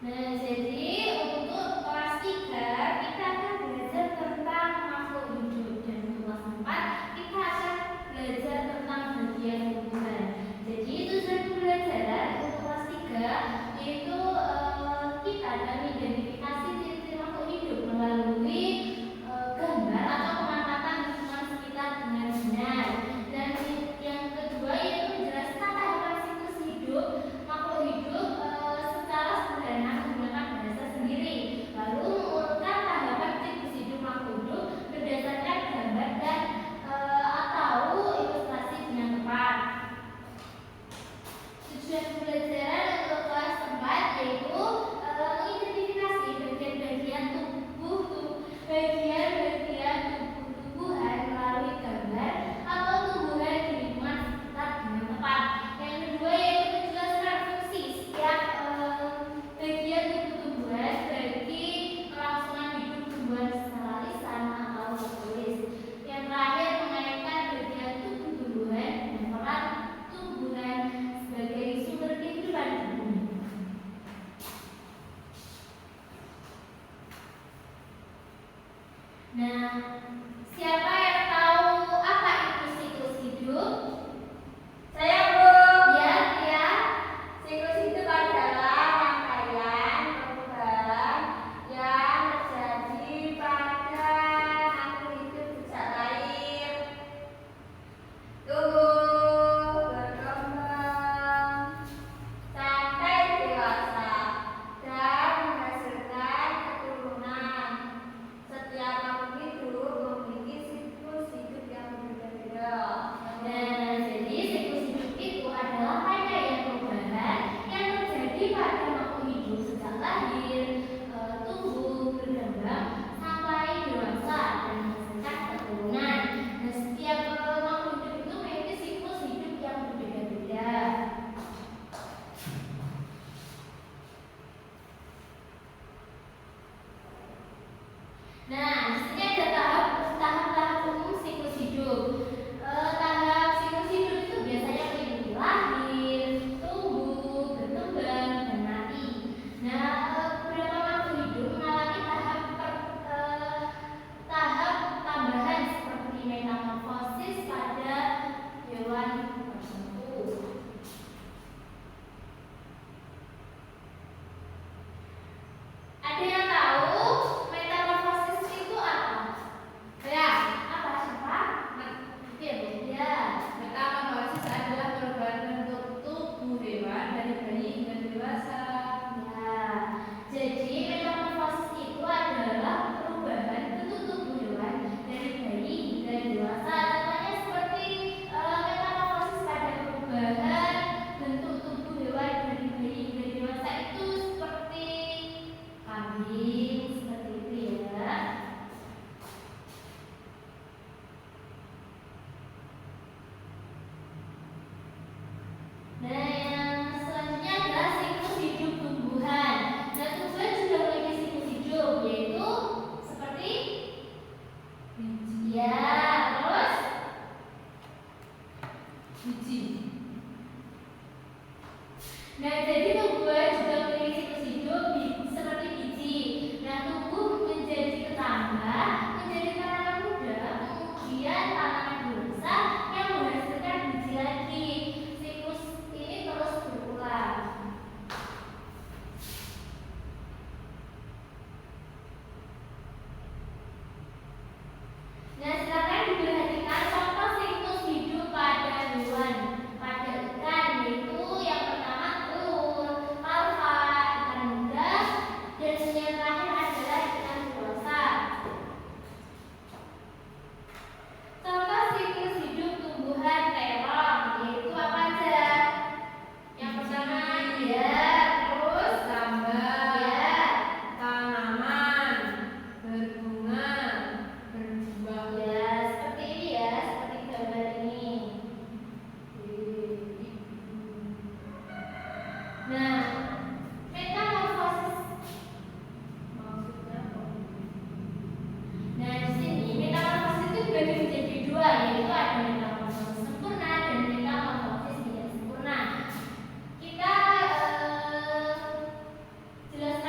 Nah, jadi untuk kelas 3 kita akan belajar tentang makhluk hidup, dan untuk kelas 4 kita akan belajar tentang bagian tumbuhan. Jadi tujuan pembelajaran untuk kelas 3 yaitu kita akan mengidentifikasi ciri-ciri makhluk hidup melalui gambar atau pengamatan lingkungan sekitar dengan benar. Dan yang kedua yaitu menjelaskan tahapan siklus hidup makhluk hidup secara sederhana menggunakan bahasa sendiri. Lalu mengurutkan tahapan siklus hidup makhluk hidup berdasarkan gambar dan atau ilustrasi dengan tepat. Tujuan pembelajaran untuk kelas 4 yaitu mengidentifikasi bagian-bagian bagian-bagian tumbuhan melalui gambar atau tumbuhan di lingkungan sekitar dengan tepat. Yang kedua yaitu menjelaskan fungsi setiap bagian tubuh tumbuhan bagi kelangsungan hidup tumbuhan secara lisan atau tertulis. Yang terakhir mengaitkan bagian tubuh tumbuhan dan peran tumbuhan sebagai sumber kehidupan di bumi. Nah, siapa yang tahu apa itu siklus hidup? Saya, Bu. Ya, ya. Siklus hidup adalah rangkaian perubahan yang terjadi pada makhluk hidup sejak lahir, tumbuh, berkembang, sampai dewasa dan menghasilkan keturunan. Setiap makhluk hidup memiliki siklus hidup yang berbeda-beda. Nah, jadi siklus hidup itu adalah rangkaian perubahan yang terjadi pada makhluk hidup sejak lahir, tumbuh, berkembang, sampai dewasa dan menghasilkan keturunan. Nah, setiap makhluk hidup itu memiliki siklus hidup yang berbeda-beda. Nah, di sini ada tahap-tahap umum siklus hidup. Tahap siklus hidup itu biasanya meliputi lahir, tumbuh, berkembang, dan mati. Nah, beberapa makhluk hidup mengalami tahap tambahan seperti metamorfosis pada hewan tertentu. Ada yang tahu metamorfosis itu apa? Ya, apa siapa? Oke, Bu. Ya. Metamorfosis adalah perubahan bentuk tubuh hewan dari bayi hingga dewasa. Ya. Jadi metamorfosis itu adalah perubahan bentuk tubuh hewan dari bayi hingga dewasa. Contohnya seperti metamorfosis pada perubahan bentuk tubuh hewan dari bayi hingga dewasa itu seperti kambing, seperti itu ya. Nah, yang selanjutnya adalah siklus hidup tumbuhan. Nah, tumbuhan juga memiliki siklus hidup, yaitu seperti ya, terus Biji. nah, jadi tumbuhan juga memiliki siklus hidup seperti biji. Nah, tumbuh menjadi ketambah, menjadi tanaman muda, kemudian tanaman dewasa yang menghasilkan biji lagi. Siklus ini terus berulang. Nah, silakan diperhatikan contoh siklus hidup pada hewan, pada ikan, yaitu yang pertama telur, larva, ikan muda, dan yang terakhir adalah ikan dewasa. Contoh siklus hidup tumbuhan terong, yaitu apa aja? Yang pertama ya, terus Tambah, ya, tanaman, berbunga, berbuah. ya seperti ini ya, seperti gambar ini. Nah, metamorfosis. Maksudnya apa? Nah, di sini metamorfosis itu dibagi menjadi dua, yaitu ada metamorfosis sempurna dan metamorfosis tidak sempurna. Kita jelaskan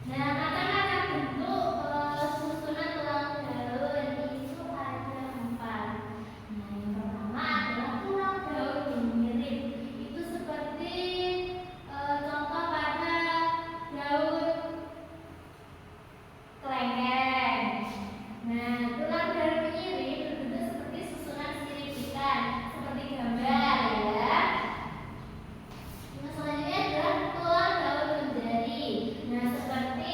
Nah, macam-macam bentuk susunan tulang daun itu ada 4. Nah, yang pertama adalah tulang daun yang mirip. Itu seperti contoh pada daun kelengkeng. Nah, tulang daun mirip berbentuk seperti susunan sirip ikan, seperti gambar ya. Nah, selanjutnya adalah tulang daun menjadi. Nah, seperti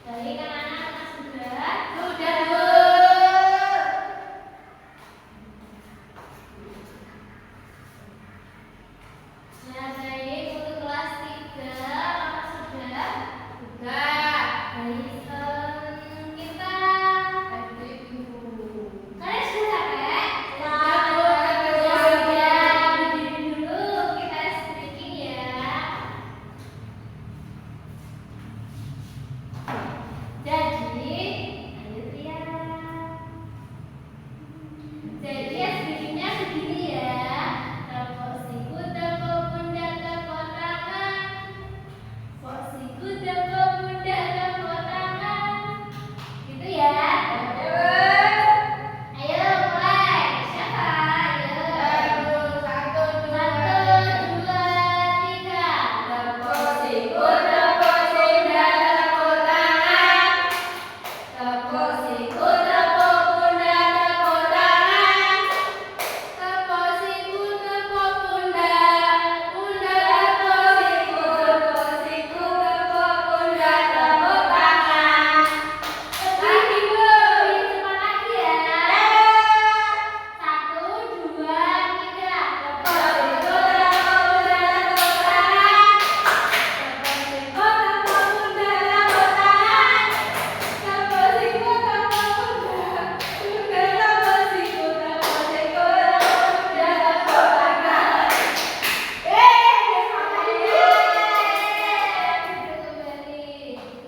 Baik anak-anak sudah? Sudah, Bu. Nah, baik untuk kelas 3 apa sudah? Sudah. Baik, kita Ibu. kalian sudah capek? Sudah, Bu. Ya sudah, berdiri dulu kita stretching ya. Jadi, ayo lihat. Jadi stretchingnya begini ya. Tepuk siku, tepuk pundak, tepuk tangan. Tepuk siku, tepuk pundak, tepuk tangan. Gitu ya. Ayo mulai. Siapa? Ayo. Satu, satu, dua, Satu, dua, tiga. tepuk siku, tepuk pundak, tepuk tangan. Tepuk siku, tepuk pundak, tepuk tangan. Tepuk siku, tepuk pundak, pundak tepuk siku, tepuk siku, tepuk pundak, tepuk tangan. Lagi, Bu. Lebih cepat lagi ya. Satu, dua, tiga. Tepuk siku, tepuk pundak, tepuk tangan. Tepuk siku, tepuk pundak, tepuk tangan. Tepuk siku, tepuk pundak, pundak tepuk siku, tepuk siku, tepuk pundak, tepuk tangan.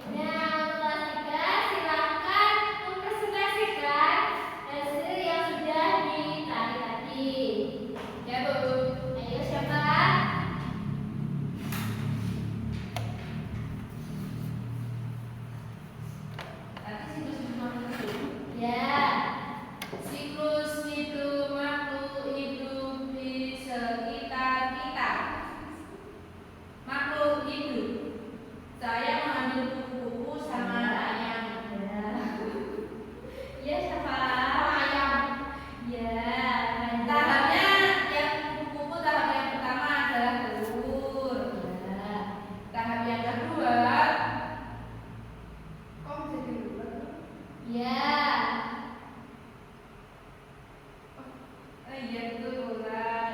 Nah, kelas 3 silakan mempresentasikan hasil yang sudah ditarik tadi. Ya, Bu. Ayo siapa? Tapi siklus makhluk hidup. Ya. Siklus hidup makhluk hidup di sekitar kita. Makhluk hidup. Saya mengambil kupu-kupu sama ayam. Ya siapa? Ayam. Ya. Tahapnya yang kupu-kupu tahap yang pertama adalah telur. Ya. Tahap yang kedua. Kok bisa dirubah? Ya. Oh iya betul Bulan.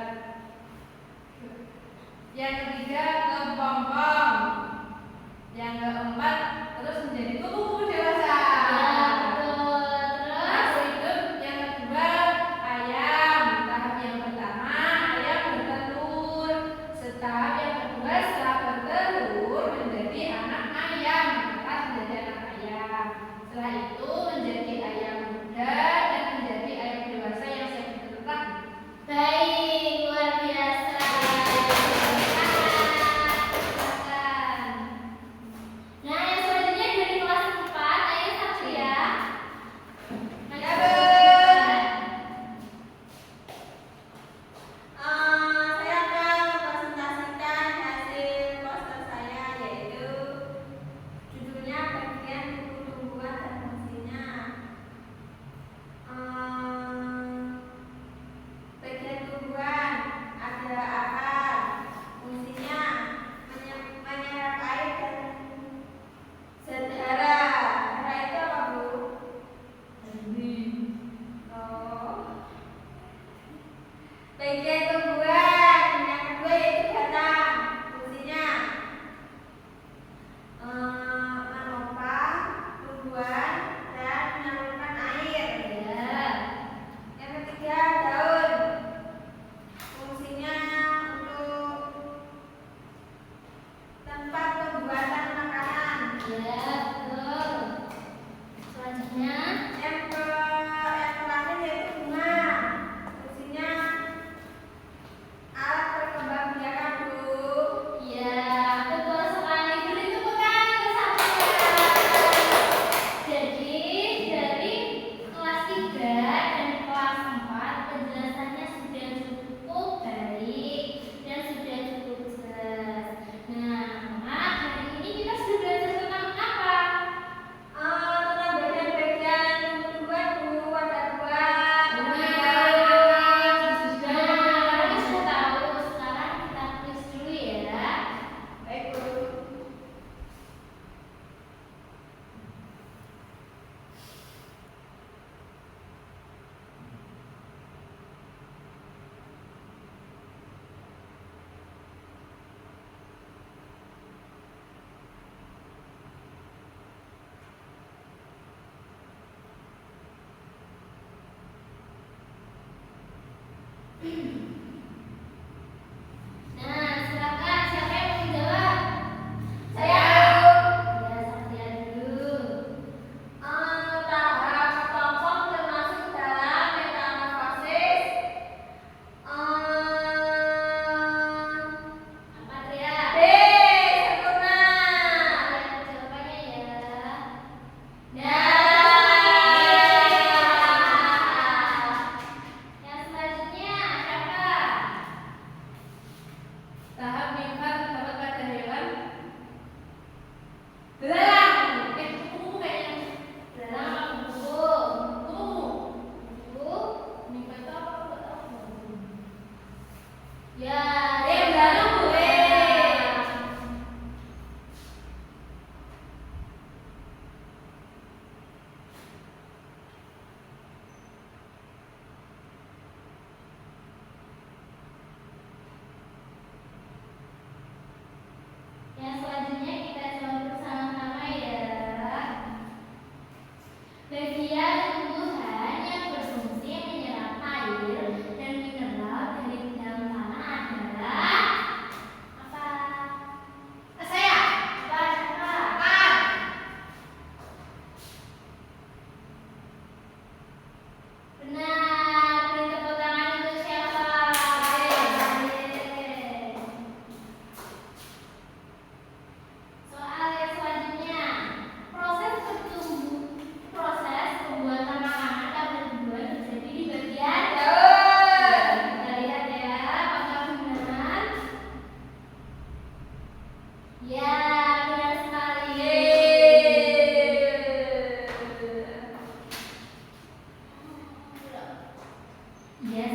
Yang ketiga kepompong. Yang keempat terus menjadi kupu-kupu dewasa. Ya, betul. Terus Makhluk hidup yang kedua ayam. Tahap yang pertama ayam bertelur. Tahap yang kedua setelah bertelur menjadi anak ayam. Lepas menjadi anak ayam. Setelah itu menjadi Nah, silakan siapa yang mau menjawab? Saya. Ya, Satria dulu. Tahap kepompong termasuk dalam metamorfosis. Apa Tria? B. Sempurna. Lihat jawabannya ya. Yang selanjutnya siapa? Tahap nimfa terdapat pada hewan. Belalang. Kupu-kupu kayaknya. Belalang apa kupu? Kupu-kupu. Kupu. Nimfa itu apa? Aku nggak tahu. Ya, Belalang Bu. yang selanjutnya kita jawab bersama-sama ya. Bagian tumbuhan yang berfungsi menyerap air dan mineral dari dalam tanah adalah apa? Saya. Apa? Siapa? Ikan. Benar, beri tepuk tangan untuk siapa? Yeay. Soal yang selanjutnya, proses pembuatan makanan pada tumbuhan terjadi di bagian Daun. Kita lihat ya, apakah benar? Ya, benar sekali. Ya,